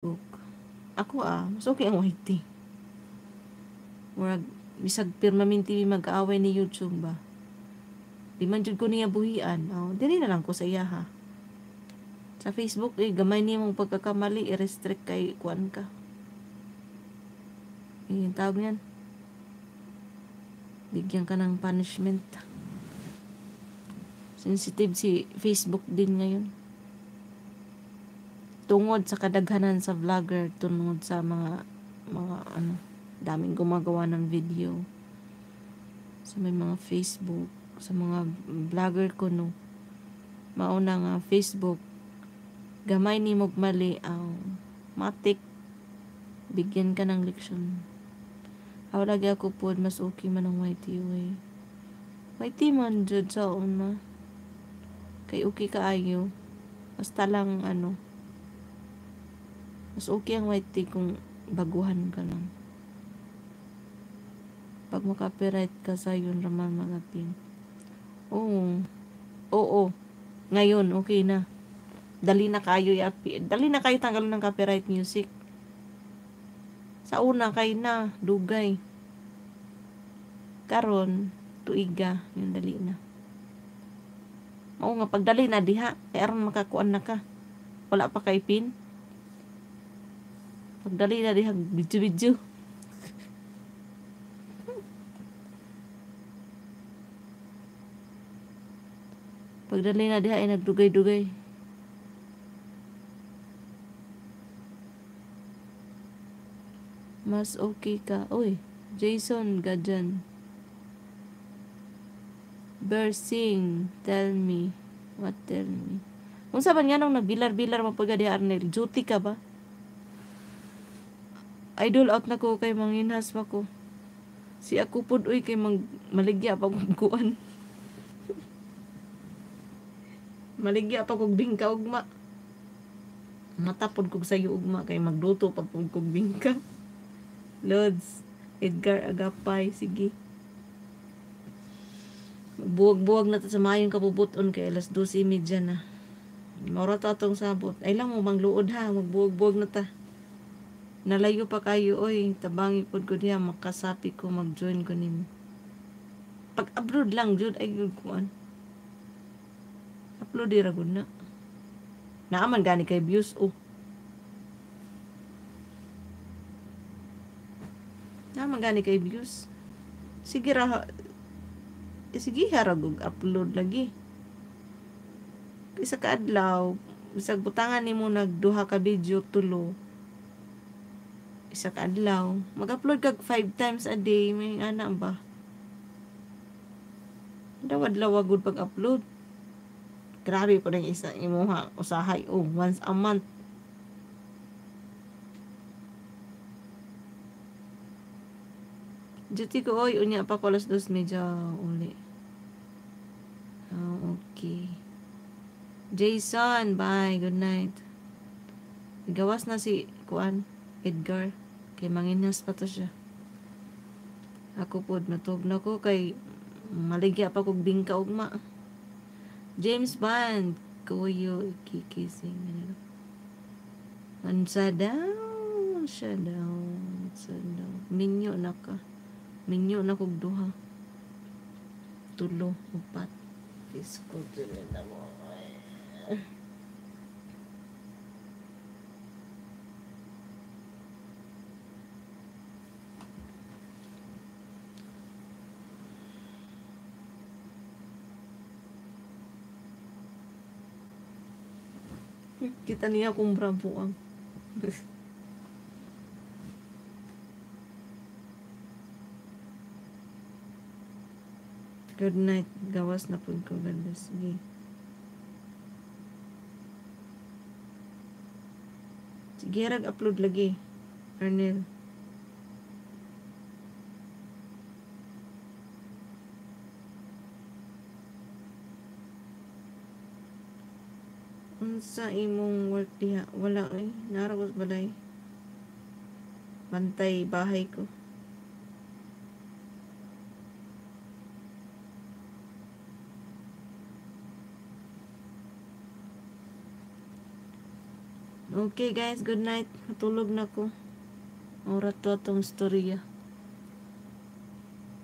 Facebook. Ako mas okay ang white tea. Murag, bisag pirmamin TV mag-aaway ni YouTube ba? Di man jud ko niya buhian. Dili na lang ko sa iya ha. Sa Facebook, gamay niya mong pagkakamali, i-restrict kay kuan ka. Yung tawag niyan. Bigyan ka ng punishment. Sensitive si Facebook din ngayon. Tungod sa kadaghanan sa vlogger, tungod sa mga daming gumagawa ng video. Sa may mga Facebook, sa mga vlogger ko no. Mauna nga Facebook, gamay ni mog mali matik bigyan ka ng leksyon. Lagi ako po mas okay man ang YT way. YT man jud sa una. Kay okay kaayo. Basta lang mas okay ang YT kung baguhan ka lang. Pag makapiright ka sa yun raman magating. Oo. Ngayon okay na. Dali na kayo tanggalin ng copyright music. Sa una kay na dugay. Karon tuiga yung dali na. Nga pagdali na diha, kay aron makakuan na ka. Wala pa kay pin. Pagdali na diha video. Pagdali na diha ay nagdugay-dugay. Mas okay ka. Uy, Jason Gajan. Bersing, tell me. What tell me? Kung sa ba nga nung nagbilar-bilar mapagka di Arnel, duty ka ba? Idol out na ko kay manginhas pa ko. Si ako pod uy kay maligya pa kong kuan. Maligya pa kong bingka ugma. Matapod kog sayo ugma kay magluto pa kog bingka. Lods, Edgar Agapay, sige. Buwag-buwag na ta sa mayong kabubuton kay alas 12:30 na. Maura ta atong sabot. Ay lang mo mangluod ha, magbuwag-buwag na ta. Nalayo pa kayo, oy, tabangi pod ko diha, makasapi ko, mag-join ko nimo. Pag-upload lang, jud, ay good kuan. Upload dira gud na. Naaman gani kay views, Naaman gani kay views. Sige harag upload lagi. Isa ka adlaw, bisag butangan nimo nagduha ka video tulo. Isa ka adlaw, mag-upload kag 5 times a day, may ana ba? Dawad-law gud pag-upload. Grabe po rin isa imuha usahay once a month. Duty ko oy unya pa ko alas 2 medyo uli. Okay. Jason, bye. Good night. Gawas na si kuan Edgar kay manginhas pa to siya. Ako pod matug na ko kay maligya pa kog bingka ugma. James Bond, kuyo kikising. Ansa daw. Minyo na ka. Minyo na kog duha. Tulo, upat. Isko tuloy na mo. Kita niya kung brabuang. Good night. Gawas na po ko ganda. Sige. Sige, upload lagi. Arnel. Unsa imong work diha? Wala narawos balay. Bantay bahay ko. Okay guys, good night. Matulog na ko. Oras to atong storya.